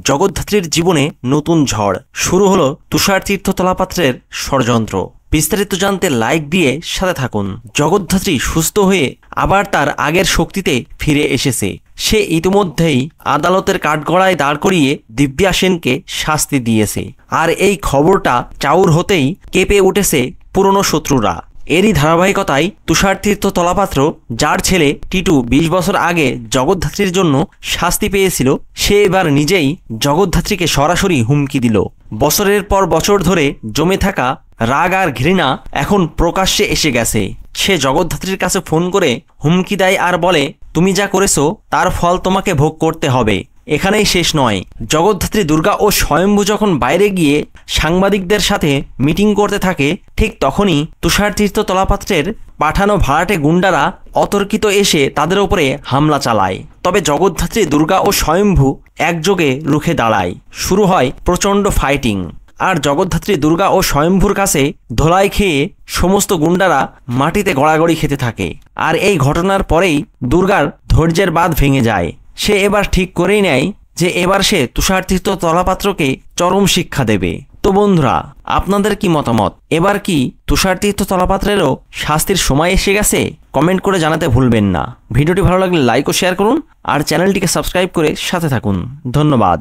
জগদ্ধাত্রীর জীবনে নতুন ঝড় শুরু হলো তুষার তীর্থ তলাপাত্রের ষড়যন্ত্র। বিস্তারিত জানতে লাইক দিয়ে সাথে থাকুন। জগদ্ধাত্রী সুস্থ হয়ে আবার তার আগের শক্তিতে ফিরে এসেছে। সে ইতিমধ্যেই আদালতের কাঠগড়ায় দাঁড় করিয়ে দিব্যা সেনকে শাস্তি দিয়েছে। আর এই খবরটা চাউর হতেই কেঁপে উঠেছে পুরনো শত্রুরা। এরই ধারাবাহিকতায় তুষার তীর্থ তলাপাত্র, যার ছেলে টিটু 20 বছর আগে জগদ্ধাত্রীর জন্য শাস্তি পেয়েছিল, সে এবার নিজেই জগদ্ধাত্রীকে সরাসরি হুমকি দিল। বছরের পর বছর ধরে জমে থাকা রাগ আর ঘৃণা এখন প্রকাশ্যে এসে গেছে। সে জগদ্ধাত্রীর কাছে ফোন করে হুমকি দেয় আর বলে, তুমি যা করেছো তার ফল তোমাকে ভোগ করতে হবে। এখানেই শেষ নয়, জগদ্ধাত্রী দুর্গা ও স্বয়ম্ভু যখন বাইরে গিয়ে সাংবাদিকদের সাথে মিটিং করতে থাকে, ঠিক তখনই তুষার তীর্থ তলাপাত্রের পাঠানো ভাড়াটে গুন্ডারা অতর্কিত এসে তাদের উপরে হামলা চালায়। তবে জগদ্ধাত্রী দুর্গা ও স্বয়ম্ভু একযোগে রুখে দাঁড়ায়। শুরু হয় প্রচণ্ড ফাইটিং। আর জগদ্ধাত্রী দুর্গা ও স্বয়ম্ভুর কাছে ধোলাই খেয়ে সমস্ত গুন্ডারা মাটিতে গড়াগড়ি খেতে থাকে। আর এই ঘটনার পরেই দুর্গার ধৈর্যের বাঁধ ভেঙে যায়। সে এবার ঠিক করেই নেয় যে এবার সে তুষার তীর্থ তলাপাত্রকে চরম শিক্ষা দেবে। তো বন্ধুরা, আপনাদের কি মতামত? এবার কি তুষার তীর্থ তলাপাত্রেরও শাস্তির সময় এসে গেছে? কমেন্ট করে জানাতে ভুলবেন না। ভিডিওটি ভালো লাগলে লাইক ও শেয়ার করুন আর চ্যানেলটিকে সাবস্ক্রাইব করে সাথে থাকুন। ধন্যবাদ।